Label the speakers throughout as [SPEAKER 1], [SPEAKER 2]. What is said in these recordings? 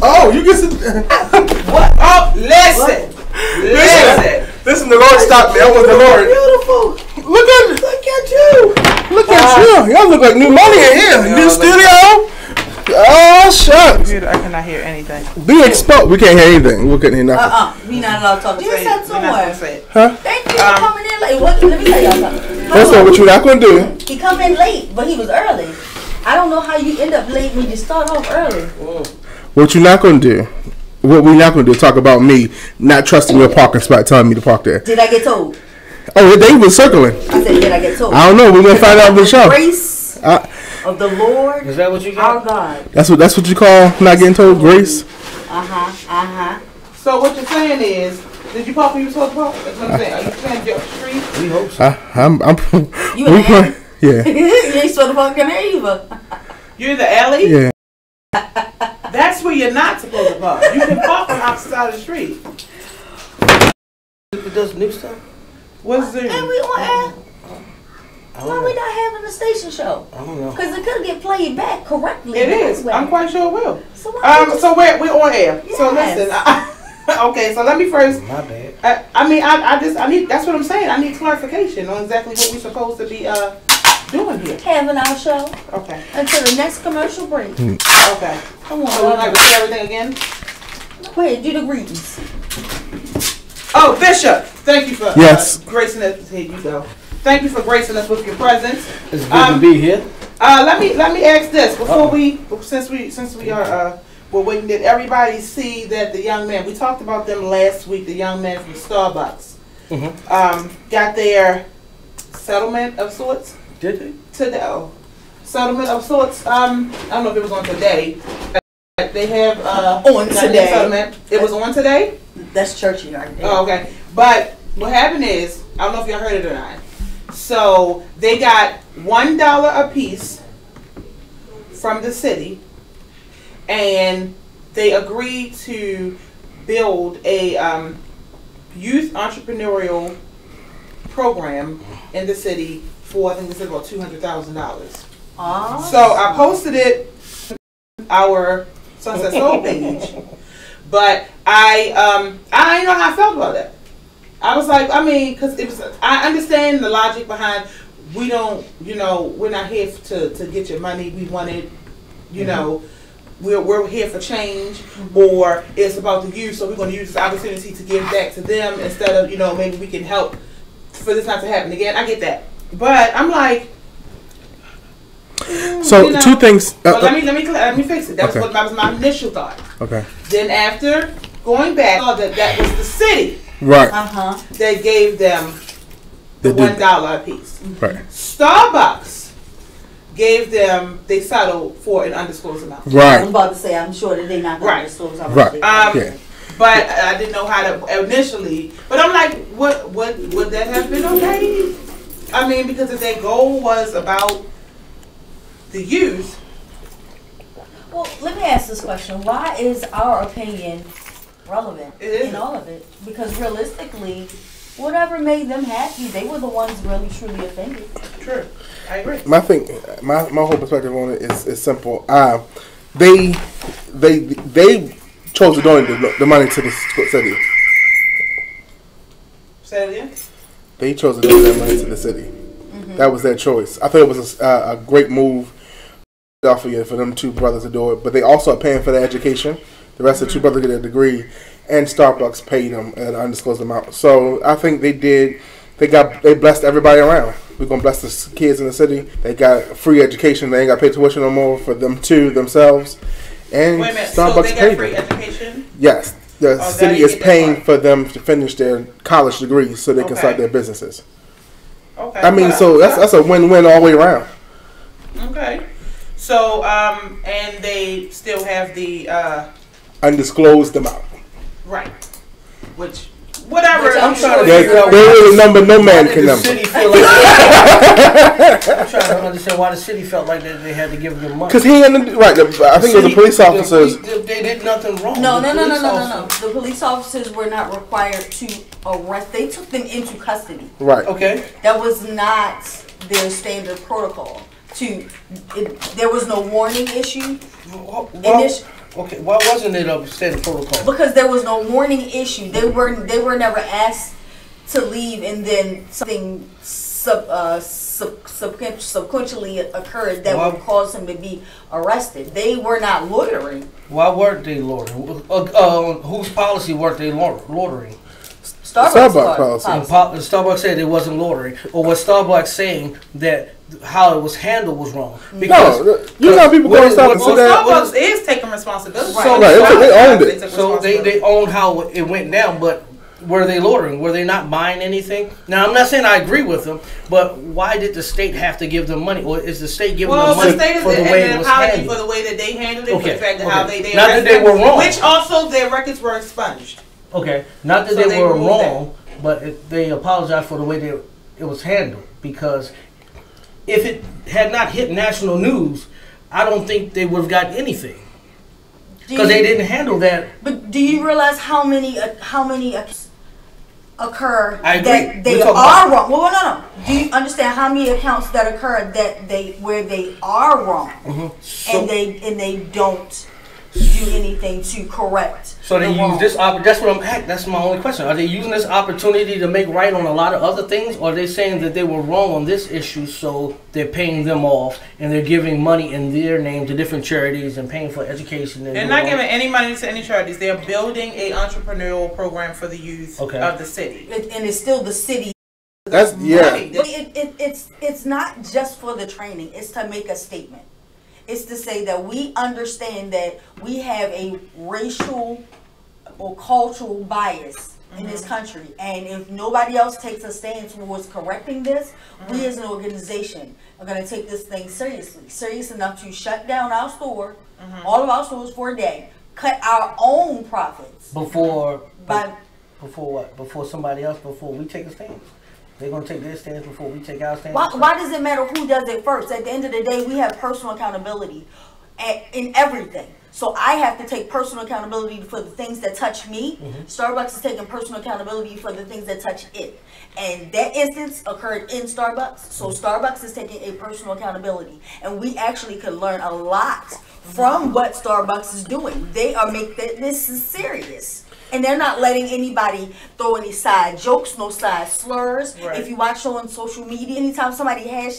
[SPEAKER 1] Oh, you get some.
[SPEAKER 2] What? Oh, listen.
[SPEAKER 1] Listen, the Lord stopped me. I was the Lord.
[SPEAKER 2] Beautiful.
[SPEAKER 1] Look at you. Look at you. Y'all look like new money in here. New studio. Oh, shucks.
[SPEAKER 2] I cannot hear anything.
[SPEAKER 1] Be exposed. We can't hear anything. We couldn't hear nothing.
[SPEAKER 3] We not allowed to talk. You said somewhere.
[SPEAKER 1] Huh?
[SPEAKER 3] Thank you for coming in late. Let me tell y'all something.
[SPEAKER 1] That's not what you're not going to do.
[SPEAKER 3] He come in late, but he was early. I don't know how you end up late when you start off early.
[SPEAKER 1] What you're not going to do. What we're not going to do is talk about me not trusting your parking spot, telling me to park there.
[SPEAKER 3] Did I get told?
[SPEAKER 1] Oh, they was circling.
[SPEAKER 3] I said, did I get told?
[SPEAKER 1] I don't know. We're going to find out on the show.
[SPEAKER 3] Grace of the Lord.
[SPEAKER 4] Is that what you
[SPEAKER 3] Our
[SPEAKER 4] got?
[SPEAKER 3] God.
[SPEAKER 1] That's what you call not getting told, grace?
[SPEAKER 2] So what you're saying is, did you park when you were supposed to park? That's what I'm saying. Are you saying you're up the street?
[SPEAKER 4] We hope so.
[SPEAKER 3] You in the alley?
[SPEAKER 1] Yeah.
[SPEAKER 3] You ain't supposed to park in there either.
[SPEAKER 2] You're in the alley?
[SPEAKER 1] Yeah.
[SPEAKER 2] That's where you're not supposed to park. You can park on the opposite side of the street.
[SPEAKER 4] It does new stuff?
[SPEAKER 2] What's there?
[SPEAKER 3] And we on air. Why we not having a station show?
[SPEAKER 4] I don't know.
[SPEAKER 3] Because it could get played back correctly.
[SPEAKER 2] It is. I'm quite sure it will.
[SPEAKER 3] So
[SPEAKER 2] we're on air.
[SPEAKER 3] Yes.
[SPEAKER 2] So listen. Okay, so let me first.
[SPEAKER 4] My bad.
[SPEAKER 2] I need. That's what I'm saying. I need clarification on exactly what we're supposed to be doing here.
[SPEAKER 3] Having our show.
[SPEAKER 2] Okay.
[SPEAKER 3] Until the next commercial break.
[SPEAKER 2] Okay.
[SPEAKER 3] Come on.
[SPEAKER 2] So we're gonna say everything again.
[SPEAKER 3] Go ahead, do the greetings.
[SPEAKER 2] Oh, Bishop, thank you for gracing us. Here you go. Thank you for gracing us with your presence.
[SPEAKER 4] It's good to be here.
[SPEAKER 2] Let me ask this before since we are we're waiting. Did everybody see that the young man, we talked about them last week, the young man from Starbucks, got their settlement of sorts?
[SPEAKER 4] Did they?
[SPEAKER 2] Today. Settlement of sorts. I don't know if it was on today. They have
[SPEAKER 3] on today.
[SPEAKER 2] Settlement. It was on today?
[SPEAKER 3] That's churchy right there.
[SPEAKER 2] Oh, okay. But what happened is, I don't know if y'all heard it or not. So they got $1 a piece from the city, and they agreed to build a youth entrepreneurial program in the city for, I think they said about $200,000.
[SPEAKER 3] Oh.
[SPEAKER 2] So I posted it on our Sunset Soul page, but I didn't know how I felt about that. I was like, because it was. I understand the logic behind. We don't, we're not here to get your money. We wanted, we're here for change, or it's about the youth. So we're going to use this opportunity to give back to them instead of, maybe we can help for this not to happen again. I get that, but I'm like.
[SPEAKER 1] So two things.
[SPEAKER 2] Let me fix it. That was my initial thought.
[SPEAKER 1] Okay.
[SPEAKER 2] Then after going back, I saw that was the city.
[SPEAKER 1] Right.
[SPEAKER 2] That gave them the $1 a piece.
[SPEAKER 1] Right.
[SPEAKER 2] Starbucks gave them. They settled for an undisclosed amount.
[SPEAKER 1] Right.
[SPEAKER 3] I was about to say, I'm sure that they're not going to disclose how much
[SPEAKER 1] right.
[SPEAKER 3] they
[SPEAKER 1] yeah.
[SPEAKER 2] But I didn't know how to initially. But I'm like, would that have been okay? Because if their goal was about the youth.
[SPEAKER 3] Well, let me ask this question. Why is our opinion relevant in all of it? Because realistically, whatever made them happy, they were the ones really truly offended.
[SPEAKER 2] True. I agree.
[SPEAKER 1] My whole perspective on it is simple. They chose to donate the money to the city.
[SPEAKER 2] Say it again?
[SPEAKER 1] They chose to donate that money to the city. That was their choice. I thought it was a great move for them two brothers to do it, but they also are paying for their education. The rest of the two brothers get a degree, and Starbucks paid them an undisclosed amount. So I think they blessed everybody around. We're gonna bless the kids in the city. They got free education. They ain't got to pay tuition no more for them themselves. And
[SPEAKER 2] wait a minute,
[SPEAKER 1] Starbucks
[SPEAKER 2] so they got
[SPEAKER 1] paid
[SPEAKER 2] free
[SPEAKER 1] them.
[SPEAKER 2] education?
[SPEAKER 1] Yes, the city is paying for them to finish their college degrees so they can start their businesses.
[SPEAKER 2] Okay.
[SPEAKER 1] So that's a win-win all the way around.
[SPEAKER 2] Okay. So, and they still have the
[SPEAKER 1] undisclosed amount.
[SPEAKER 2] Right. Which, whatever.
[SPEAKER 3] I'm
[SPEAKER 2] sure
[SPEAKER 1] there is a number no man can number.
[SPEAKER 4] I'm trying to understand why the city felt like they had to give them money.
[SPEAKER 1] Because I think it was the police officers.
[SPEAKER 4] They did nothing wrong.
[SPEAKER 3] No. The police officers were not required to arrest. They took them into custody.
[SPEAKER 1] Right.
[SPEAKER 4] Okay.
[SPEAKER 3] That was not their standard protocol. There was no warning issue.
[SPEAKER 4] Okay, why wasn't it a standard protocol?
[SPEAKER 3] Because there was no warning issue. They were never asked to leave, and then something subsequently occurred that would cause him to be arrested. They were not loitering.
[SPEAKER 4] Why weren't they loitering? Whose policy weren't they loitering?
[SPEAKER 1] Starbucks policy.
[SPEAKER 4] Starbucks said it wasn't loitering, or was Starbucks saying that how it was handled was wrong?
[SPEAKER 1] Because you know people go to Starbucks.
[SPEAKER 2] Starbucks is taking responsibility.
[SPEAKER 1] So, they owned it.
[SPEAKER 4] So they owned how it went down, but were they loitering? Were they not buying anything? Now, I'm not saying I agree with them, but why did the state have to give them money? Or is the state giving them money for the way it was handled?
[SPEAKER 2] For the way that they handled it, for the fact that how they
[SPEAKER 4] not that they were wrong.
[SPEAKER 2] Which also their records were expunged.
[SPEAKER 4] Okay, not that they were wrong, but they apologized for the way that it was handled. Because if it had not hit national news, I don't think they would have gotten anything. Because they didn't handle that.
[SPEAKER 3] But do you realize how many occur that they are wrong? Well, no. Do you understand how many accounts that occur that where they are wrong, and they don't do anything to correct?
[SPEAKER 4] So they use this that's my only question. Are they using this opportunity to make right on a lot of other things, or are they saying that they were wrong on this issue, so they're paying them off and they're giving money in their name to different charities and paying for education?
[SPEAKER 2] They're not giving any money to any charities. They're building an entrepreneurial program for the youth of the city,
[SPEAKER 3] and it's still the city.
[SPEAKER 1] That's
[SPEAKER 3] But it's not just for the training. It's to make a statement. It's to say that we understand that we have a racial or cultural bias in this country, and if nobody else takes a stand towards correcting this, we as an organization are going to take this thing serious enough to shut down our store, all of our stores for a day, cut our own profits before what? Before somebody else? Before we take a stand? They're going to take their stance before we take our stance. Why does it matter who does it first? At the end of the day, we have personal accountability in everything. So I have to take personal accountability for the things that touch me. Starbucks is taking personal accountability for the things that touch it. And that instance occurred in Starbucks. So Starbucks is taking a personal accountability. And we actually could learn a lot from what Starbucks is doing. They are this is serious. And they're not letting anybody throw any side jokes, no side slurs. Right. If you watch on social media, anytime somebody on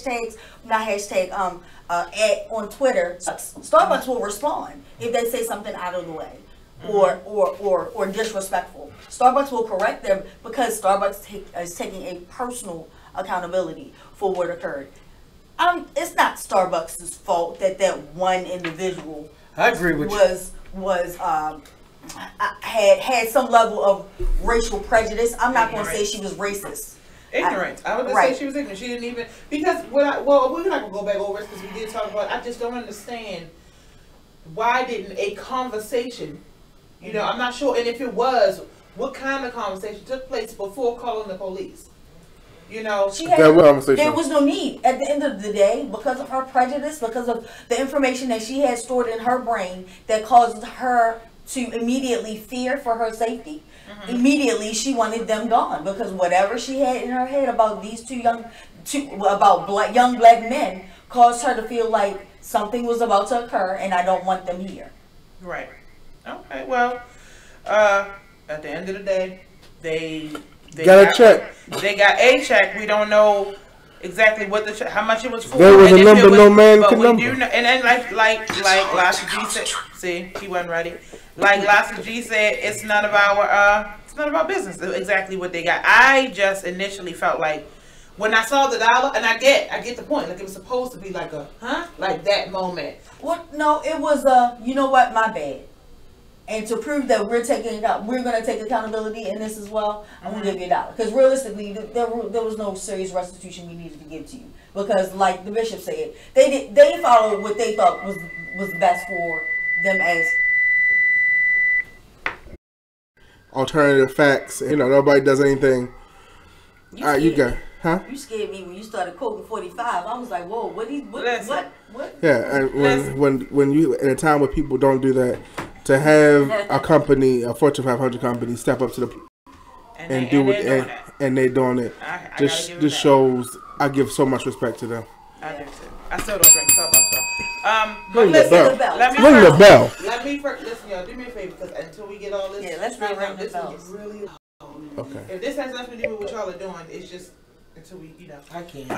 [SPEAKER 3] Twitter, Starbucks will respond if they say something out of the way or disrespectful. Starbucks will correct them because Starbucks is taking a personal accountability for what occurred. It's not Starbucks' fault that one individual
[SPEAKER 4] I agree with
[SPEAKER 3] had some level of racial prejudice. I'm not going to say she was racist.
[SPEAKER 2] Ignorant. I would just say she was ignorant. She didn't even, because we're not going to go back over it because we did talk about it. I just don't understand why didn't a conversation, I'm not sure, and if it was, what kind of conversation took place before calling the police? There
[SPEAKER 3] was no need at the end of the day because of her prejudice, because of the information that she had stored in her brain that caused her to immediately fear for her safety. Immediately she wanted them gone because whatever she had in her head about these young black men caused her to feel like something was about to occur and I don't want them here.
[SPEAKER 2] Right. Okay. Well, at the end of the day, they
[SPEAKER 1] got a check.
[SPEAKER 2] They got a check. We don't know exactly what how much it was for.
[SPEAKER 1] There was a number no man could number.
[SPEAKER 2] And then like Lassie G said, see, he wasn't ready. Like Lassie G said, it's none of our business exactly what they got. I just initially felt like when I saw the dollar, and I get the point. Like it was supposed to be like like that moment.
[SPEAKER 3] Well, no, it was you know what, my bad. And to prove that we're going to take accountability in this as well, I'm going to give you $1. Because realistically, there was no serious restitution we needed to give to you. Because like the bishop said, they followed what they thought was best for them as
[SPEAKER 1] alternative facts. Nobody does anything. You got, huh?
[SPEAKER 3] You scared me when you started quoting 45. I was like, whoa, what?
[SPEAKER 1] Yeah, and when you at a time where people don't do that, to have a company, a Fortune 500 company, step up to the and do it, and they're doing it. Just shows. I give so much respect to them.
[SPEAKER 2] I do too. I still don't drink Starbucks though.
[SPEAKER 1] Ring the
[SPEAKER 2] listen,
[SPEAKER 1] bell.
[SPEAKER 2] let me
[SPEAKER 1] Ring the bell.
[SPEAKER 2] Let me listen, y'all. Do me a favor, because until we get all this,
[SPEAKER 3] let's not ring the bell.
[SPEAKER 2] Really,
[SPEAKER 1] okay.
[SPEAKER 2] If this has nothing to do with what y'all are doing, it's just until we,
[SPEAKER 4] I can't.